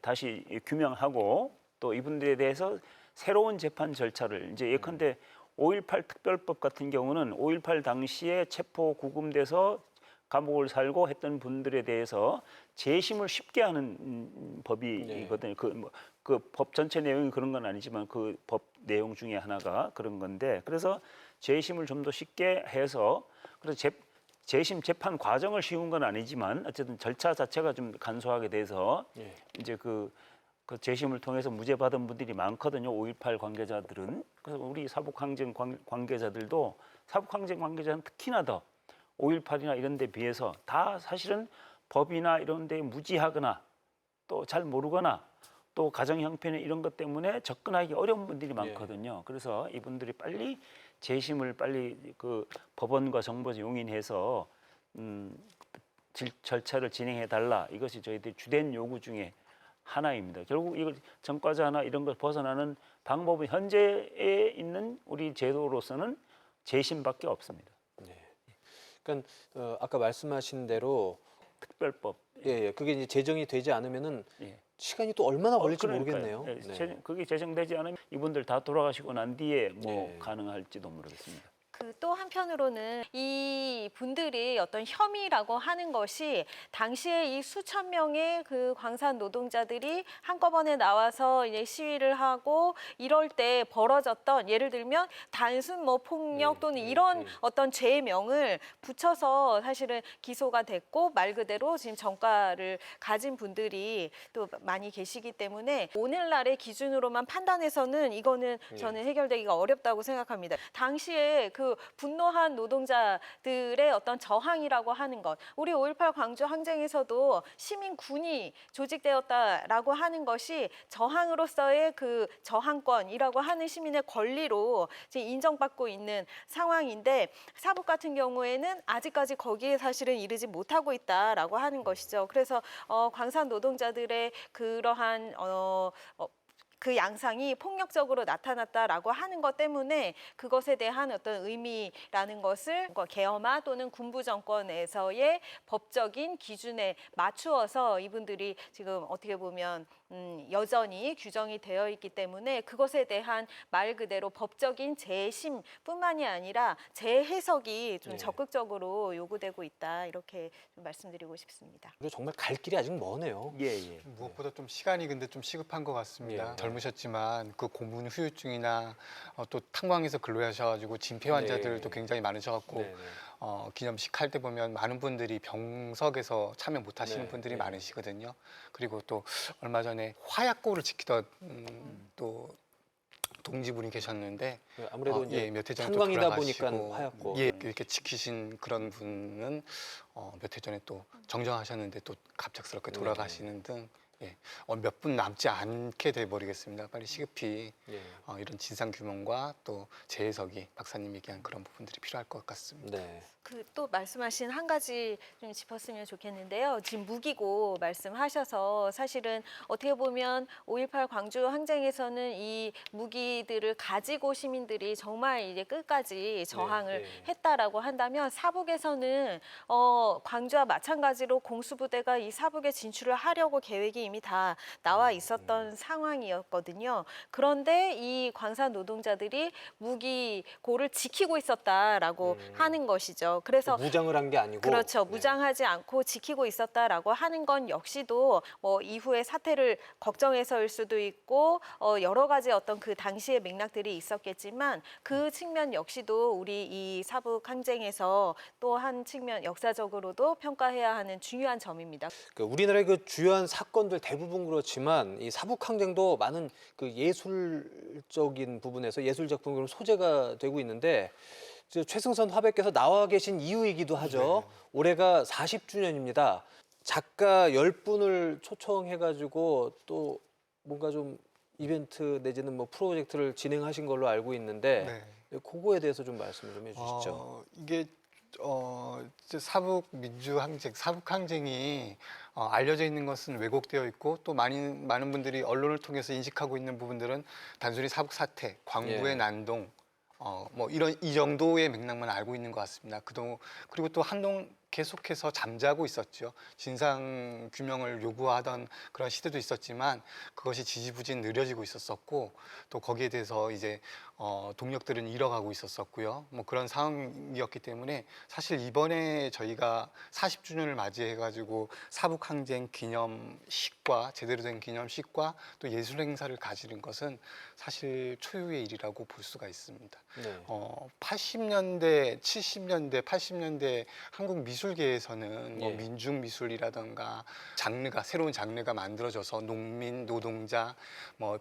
다시 규명하고 또 이분들에 대해서 새로운 재판 절차를 이제 예컨대 5.18 특별법 같은 경우는 5.18 당시에 체포 구금돼서 감옥을 살고 했던 분들에 대해서 재심을 쉽게 하는 법이거든요. 그 법 전체 내용이 그런 건 아니지만 그 법 내용 중에 하나가 그런 건데 그래서 재심을 좀 더 쉽게 해서 그래서 재심 재판 과정을 쉬운 건 아니지만 어쨌든 절차 자체가 좀 간소하게 돼서 이제 그 재심을 통해서 무죄 받은 분들이 많거든요. 5.18 관계자들은. 그래서 우리 사북항쟁 관계자들도 사북항쟁 관계자는 특히나 더 5.18이나 이런 데 비해서 다 사실은 법이나 이런 데 무지하거나 또 잘 모르거나 또 가정 형편이나 이런 것 때문에 접근하기 어려운 분들이 많거든요. 그래서 이분들이 빨리 재심을 빨리 그 법원과 정부에서 용인해서 절차를 진행해 달라. 이것이 저희들이 주된 요구 중에 하나입니다. 결국 이걸 전과자나 이런 걸 벗어나는 방법은 현재에 있는 우리 제도로서는 재심밖에 없습니다. 그러니까 아까 말씀하신 대로 특별법. 그게 이제 제정이 되지 않으면은 시간이 또 얼마나 걸릴지 모르겠네요. 그게 제정되지 않으면 이분들 다 돌아가시고 난 뒤에 뭐 가능할지도 모르겠습니다. 그 또 한편으로는 이 분들이 어떤 혐의라고 하는 것이 당시에 이 수천 명의 그 광산 노동자들이 한꺼번에 나와서 이제 시위를 하고 이럴 때 벌어졌던 예를 들면 단순 뭐 폭력 또는 이런 어떤 죄명을 붙여서 사실은 기소가 됐고 말 그대로 지금 전과를 가진 분들이 또 많이 계시기 때문에 오늘날의 기준으로만 판단해서는 이거는 저는 해결되기가 어렵다고 생각합니다. 당시에 그 그 분노한 노동자들의 어떤 저항이라고 하는 것, 우리 5.18 광주 항쟁에서도 시민군이 조직되었다라고 하는 것이 저항으로서의 그 저항권이라고 하는 시민의 권리로 지금 인정받고 있는 상황인데, 사북 같은 경우에는 아직까지 거기에 사실은 이르지 못하고 있다라고 하는 것이죠. 그래서 광산 노동자들의 그러한 그 양상이 폭력적으로 나타났다라고 하는 것 때문에 그것에 대한 어떤 의미라는 것을 계엄화 또는 군부 정권에서의 법적인 기준에 맞추어서 이분들이 지금 어떻게 보면 여전히 규정이 되어 있기 때문에 그것에 대한 말 그대로 법적인 재심뿐만이 아니라 재해석이 좀 네. 적극적으로 요구되고 있다, 이렇게 좀 말씀드리고 싶습니다. 그리고 정말 갈 길이 아직 머네요. 예. 무엇보다 좀 시간이 근데 좀 시급한 것 같습니다. 예. 젊으셨지만 그 고문 후유증이나 또 탄광에서 근로하셔가지고 진폐 환자들도 네. 굉장히 많으셔갖고 네네. 기념식 할 때 보면 많은 분들이 병석에서 참여 못 하시는 네, 분들이 네. 많으시거든요. 그리고 또 얼마 전에 화약고를 지키던 또 동지분이 계셨는데 아무래도 이제 몇 해 전에 또 탄광이다 보니까 돌아가시고, 화약고. 이렇게 지키신 그런 분은 몇 해 전에 또 정정하셨는데 또 갑작스럽게 네. 돌아가시는 등 몇 분 남지 않게 돼 버리겠습니다. 빨리 시급히 예. 이런 진상 규명과 또 재해석이 박사님 얘기한 그런 부분들이 필요할 것 같습니다. 네. 그 또 말씀하신 한 가지 좀 짚었으면 좋겠는데요. 지금 무기고 말씀하셔서 사실은 어떻게 보면 5.18 광주 항쟁에서는 이 무기들을 가지고 시민들이 정말 이제 끝까지 저항을 네. 했다라고 한다면, 사북에서는 광주와 마찬가지로 공수부대가 이 사북에 진출을 하려고 계획이 이미 다 나와 있었던 상황이었거든요. 그런데 이 광산 노동자들이 무기고를 지키고 있었다라고 하는 것이죠. 그래서 무장을 한 게 아니고. 그렇죠. 네. 무장하지 않고 지키고 있었다라고 하는 건 역시도 이후에 사태를 걱정해서일 수도 있고 여러 가지 어떤 그 당시의 맥락들이 있었겠지만, 그 측면 역시도 우리 이 사북 항쟁에서 또 한 측면 역사적으로도 평가해야 하는 중요한 점입니다. 우리나라의 그 주요한 사건들 대부분 그렇지만 이 사북 항쟁도 많은 그 예술적인 부분에서 예술 작품으로 소재가 되고 있는데, 최승선 화백께서 나와 계신 이유이기도 하죠. 올해가 40주년입니다. 작가 10분을 초청해가지고 또 뭔가 좀 이벤트 내지는 뭐 프로젝트를 진행하신 걸로 알고 있는데, 그거에 대해서 좀 말씀을 좀 해주시죠. 이게 이제 사북 민주 항쟁, 사북 항쟁이 알려져 있는 것은 왜곡되어 있고, 또 많은 분들이 언론을 통해서 인식하고 있는 부분들은 단순히 사북 사태, 광부의 예. 난동, 뭐 이 정도의 맥락만 알고 있는 것 같습니다. 그리고 또 한동 계속해서 잠자고 있었죠. 진상 규명을 요구하던 그런 시대도 있었지만 그것이 지지부진 느려지고 있었었고, 또 거기에 대해서 이제 동력들은 잃어가고 있었었고요. 뭐 그런 상황이었기 때문에 사실 이번에 저희가 40주년을 맞이해가지고 사북 항쟁 기념식과 제대로 된 기념식과 또 예술 행사를 가지는 것은 사실 초유의 일이라고 볼 수가 있습니다. 네. 80년대, 70년대, 80년대 한국 미술계에서는 뭐 예. 민중미술이라던가 새로운 장르가 만들어져서 농민, 노동자,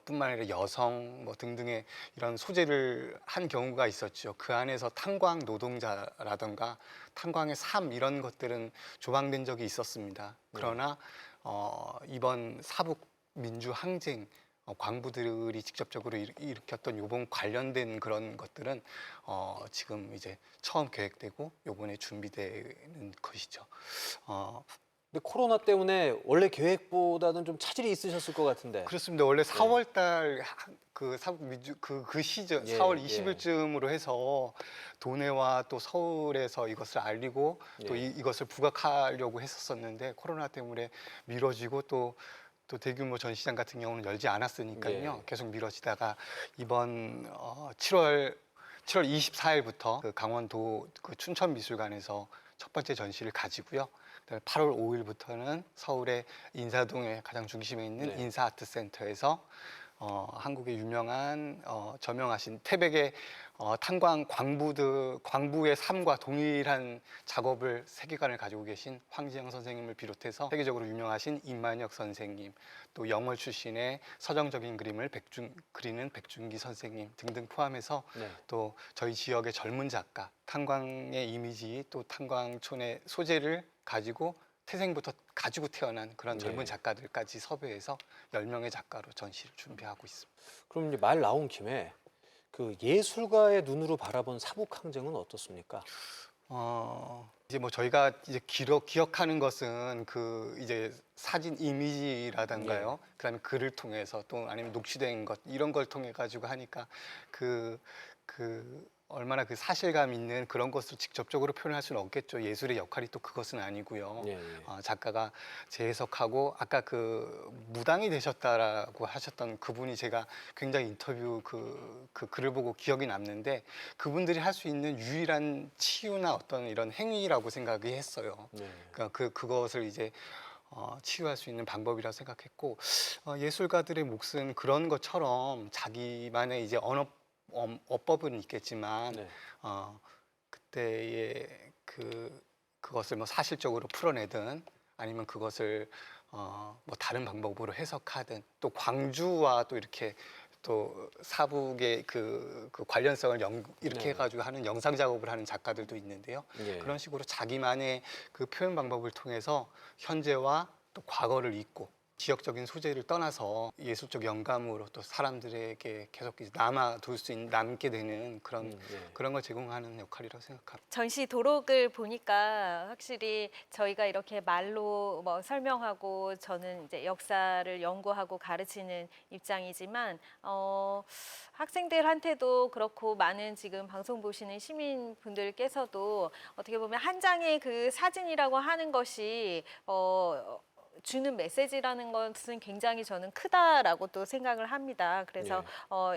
뿐만 아니라 여성 등등의 이런 소재를 한 경우가 있었죠. 그 안에서 탄광 노동자라던가 탄광의 삶 이런 것들은 조망된 적이 있었습니다. 그러나 이번 사북 민주 항쟁 광부들이 직접적으로 일으켰던 요번 관련된 그런 것들은 지금 이제 처음 계획되고 요번에 준비되는 것이죠. 근데 코로나 때문에 원래 계획보다는 좀 차질이 있으셨을 것 같은데. 그렇습니다. 원래 4월 달 그 사북 민주 그 시즌 예, 4월 예. 20일쯤으로 해서 도내와 또 서울에서 이것을 알리고 또 예. 이것을 부각하려고 했었었는데 코로나 때문에 미뤄지고 또 대규모 전시장 같은 경우는 열지 않았으니까요. 네. 계속 미뤄지다가 이번 7월 24일부터 그 강원도 그 춘천미술관에서 첫 번째 전시를 가지고요. 그다음에 8월 5일부터는 서울의 인사동의 가장 중심에 있는 네. 인사아트센터에서 한국의 유명한 저명하신 태백의 탄광 광부의 삶과 동일한 작업을 세계관을 가지고 계신 황지영 선생님을 비롯해서 세계적으로 유명하신 임만혁 선생님, 또 영월 출신의 서정적인 그림을 그리는 백준기 선생님 등등 포함해서 네. 또 저희 지역의 젊은 작가, 탄광의 이미지 또 탄광촌의 소재를 가지고 태생부터 가지고 태어난 그런 젊은 네. 작가들까지 섭외해서 10명의 작가로 전시를 준비하고 있습니다. 그럼 이제 말 나온 김에 그 예술가의 눈으로 바라본 사북항쟁은 어떻습니까? 이제 뭐 저희가 이제 기억하는 것은 그 이제 사진 이미지라든가요. 그다음에 글을 통해서 또 아니면 녹취된 것 이런 걸 통해 가지고 하니까 그 얼마나 그 사실감 있는 그런 것을 직접적으로 표현할 수는 없겠죠. 예술의 역할이 또 그것은 아니고요. 예, 예. 작가가 재해석하고 아까 그 무당이 되셨다라고 하셨던 그분이 제가 굉장히 인터뷰 그 글을 보고 기억이 남는데 그분들이 할 수 있는 유일한 치유나 어떤 이런 행위라고 생각이 했어요. 네. 그러니까 그것을 이제 치유할 수 있는 방법이라고 생각했고 예술가들의 몫은 그런 것처럼 자기만의 이제 어법은 있겠지만 네. 그때의 그것을 뭐 사실적으로 풀어내든 아니면 그것을 뭐 다른 방법으로 해석하든 또 광주와 또 이렇게 또 사북의 그 관련성을 이렇게 네. 해가지고 하는 영상 작업을 하는 작가들도 있는데요. 예. 그런 식으로 자기만의 그 표현 방법을 통해서 현재와 또 과거를 잇고 지역적인 소재를 떠나서 예술적 영감으로 또 사람들에게 계속 남아둘 수 있는 남게 되는 그런 예. 그런 걸 제공하는 역할이라고 생각합니다. 전시 도록을 보니까 확실히 저희가 이렇게 말로 뭐 설명하고 저는 이제 역사를 연구하고 가르치는 입장이지만 학생들한테도 그렇고 많은 지금 방송 보시는 시민분들께서도 어떻게 보면 한 장의 그 사진이라고 하는 것이 주는 메시지라는 것은 굉장히 저는 크다라고 또 생각을 합니다. 그래서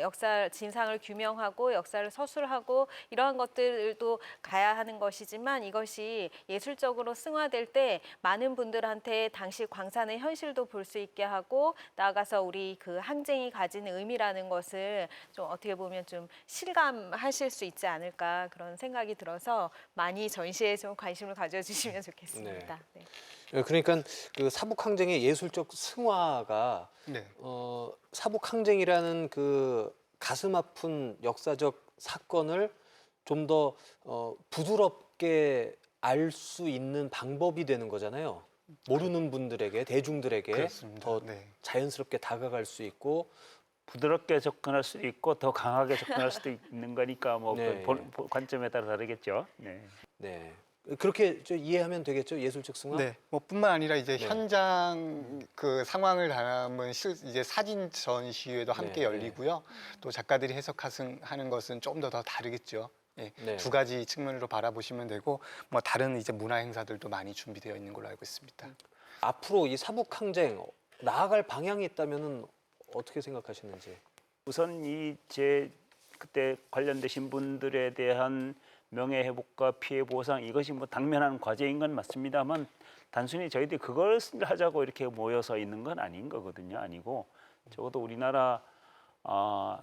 역사 진상을 규명하고 역사를 서술하고 이러한 것들도 가야 하는 것이지만 이것이 예술적으로 승화될 때 많은 분들한테 당시 광산의 현실도 볼 수 있게 하고 나아가서 우리 그 항쟁이 가지는 의미라는 것을 좀 어떻게 보면 좀 실감하실 수 있지 않을까 그런 생각이 들어서 많이 전시에 좀 관심을 가져주시면 좋겠습니다. 네. 그러니까 그 사북항쟁의 예술적 승화가 네. 사북항쟁이라는 그 가슴 아픈 역사적 사건을 좀 더 부드럽게 알 수 있는 방법이 되는 거잖아요. 모르는 분들에게, 대중들에게 그렇습니다. 더 네. 자연스럽게 다가갈 수 있고 부드럽게 접근할 수도 있고 더 강하게 접근할 수도 있는 거니까 뭐 네. 그 관점에 따라 다르겠죠. 네. 네. 그렇게 이해하면 되겠죠. 예술적 승화? 네, 뭐 뿐만 아니라 이제 네. 현장 그 상황을 담은 이제 사진 전시회도 함께 네, 열리고요. 또 작가들이 해석하는 것은 좀 더 다르겠죠. 예, 네. 두 가지 측면으로 바라보시면 되고 뭐 다른 이제 문화 행사들도 많이 준비되어 있는 걸로 알고 있습니다. 앞으로 이 사북항쟁 나아갈 방향이 있다면은 어떻게 생각하시는지? 우선 그때 관련되신 분들에 대한 명예회복과 피해 보상 이것이 뭐 당면한 과제인 건 맞습니다만 단순히 저희들이 그걸 하자고 이렇게 모여서 있는 건 아닌 거거든요. 아니고 적어도 우리나라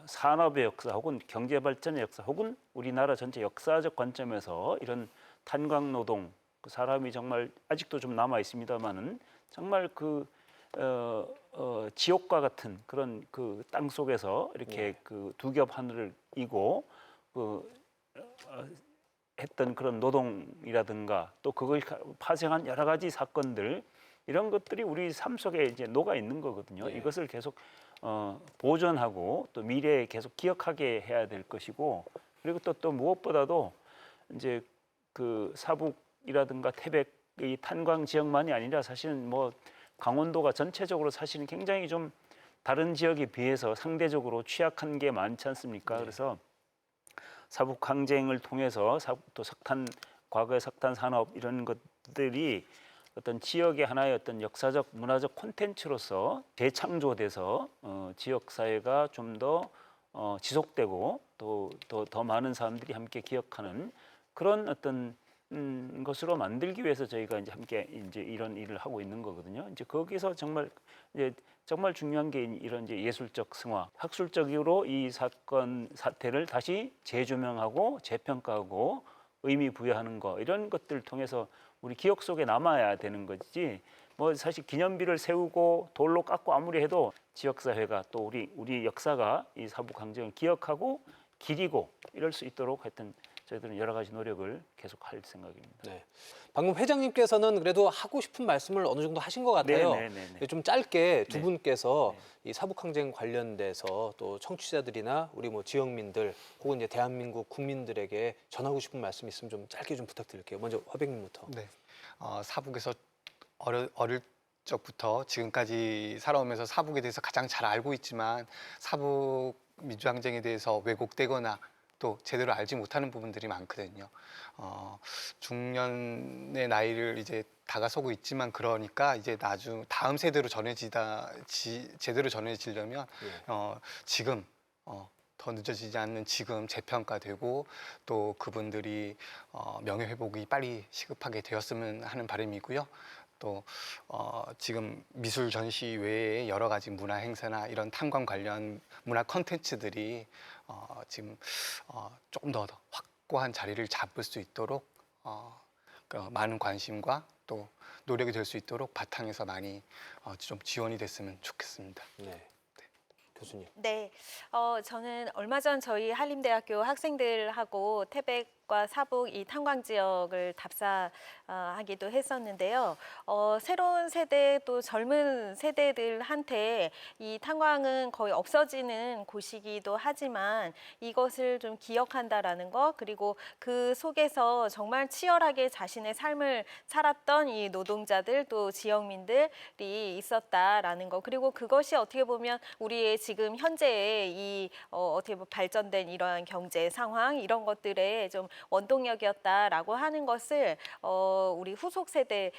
산업의 역사 혹은 경제 발전의 역사 혹은 우리나라 전체 역사적 관점에서 이런 탄광 노동 그 사람이 정말 아직도 좀 남아 있습니다만은 정말 지옥과 같은 그런 그 땅 속에서 이렇게 그 두 겹 하늘을 이고 했던 그런 노동이라든가 또 그걸 파생한 여러 가지 사건들 이런 것들이 우리 삶 속에 이제 녹아 있는 거거든요. 예. 이것을 계속 보존하고 또 미래에 계속 기억하게 해야 될 것이고 그리고 또 무엇보다도 이제 그 사북이라든가 태백의 탄광 지역만이 아니라 사실은 뭐 강원도가 전체적으로 사실은 굉장히 좀 다른 지역에 비해서 상대적으로 취약한 게 많지 않습니까? 네. 그래서 사북 항쟁을 통해서 또 과거의 석탄 산업 이런 것들이 어떤 지역의 하나의 어떤 역사적 문화적 콘텐츠로서 재창조돼서 지역 사회가 좀 더 지속되고 또 더 많은 사람들이 함께 기억하는 그런 어떤 것으로 만들기 위해서 저희가 이제 함께 이제 이런 일을 하고 있는 거거든요. 이제 거기서 정말 이제 정말 중요한 게 이런 이제 예술적 승화, 학술적으로 이 사건 사태를 다시 재조명하고 재평가하고 의미 부여하는 거 이런 것들을 통해서 우리 기억 속에 남아야 되는 거지. 뭐 사실 기념비를 세우고 돌로 깎고 아무리 해도 지역사회가 또 우리 역사가 이 사북항쟁을 기억하고 기리고 이럴 수 있도록 하여튼 저희들은 여러 가지 노력을 계속할 생각입니다. 네. 방금 회장님께서는 그래도 하고 싶은 말씀을 어느 정도 하신 것 같아요. 네. 좀 짧게 두 네. 분께서 네. 이 사북항쟁 관련돼서 또 청취자들이나 우리 뭐 지역민들 혹은 이제 대한민국 국민들에게 전하고 싶은 말씀 있으면 좀 짧게 좀 부탁드릴게요. 먼저 화백님부터. 네. 사북에서 어릴 적부터 지금까지 살아오면서 사북에 대해서 가장 잘 알고 있지만 사북 민주항쟁에 대해서 왜곡되거나 또 제대로 알지 못하는 부분들이 많거든요. 중년의 나이를 이제 다가서고 있지만 그러니까 이제 다음 세대로 제대로 전해지려면 지금 더 늦어지지 않는 지금 재평가되고 또 그분들이 명예회복이 빨리 시급하게 되었으면 하는 바람이고요. 또 지금 미술 전시 외에 여러 가지 문화 행사나 이런 탄광 관련 문화 콘텐츠들이 지금 조금 더 확고한 자리를 잡을 수 있도록 많은 관심과 또 노력이 될 수 있도록 바탕에서 많이 좀 지원이 됐으면 좋겠습니다. 네. 교수님. 네, 저는 얼마 전 저희 한림대학교 학생들하고 태백과 사북 이 탄광 지역을 답사하기도 했었는데요. 새로운 세대 또 젊은 세대들한테 이 탄광은 거의 없어지는 곳이기도 하지만 이것을 좀 기억한다라는 것 그리고 그 속에서 정말 치열하게 자신의 삶을 살았던 이 노동자들 또 지역민들이 있었다라는 것 그리고 그것이 어떻게 보면 우리의 지금 현재의 이 어떻게 보면 발전된 이러한 경제 상황 이런 것들의 좀 원동력이었다라고 하는 것을 우리 후속 세대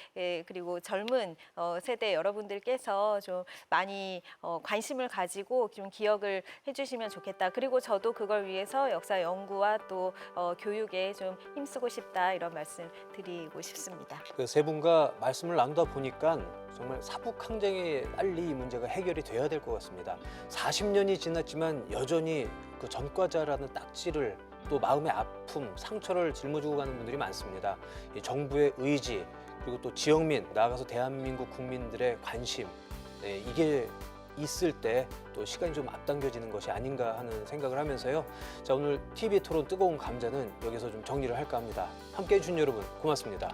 그리고 젊은 세대 여러분들께서 좀 많이 관심을 가지고 좀 기억을 해주시면 좋겠다. 그리고 저도 그걸 위해서 역사 연구와 또 교육에 좀 힘쓰고 싶다 이런 말씀 드리고 싶습니다. 그 세 분과 말씀을 나누다 보니까 정말 사북항쟁에 빨리 이 문제가 해결이 돼야 될 것 같습니다. 40년이 지났지만 여전히 그 전과자라는 딱지를 또 마음의 아픔, 상처를 짊어지고 가는 분들이 많습니다. 이 정부의 의지 그리고 또 지역민, 나아가서 대한민국 국민들의 관심 이게 있을 때 또 시간이 좀 앞당겨지는 것이 아닌가 하는 생각을 하면서요. 자, 오늘 TV 토론 뜨거운 감자는 여기서 좀 정리를 할까 합니다. 함께해 주신 여러분 고맙습니다.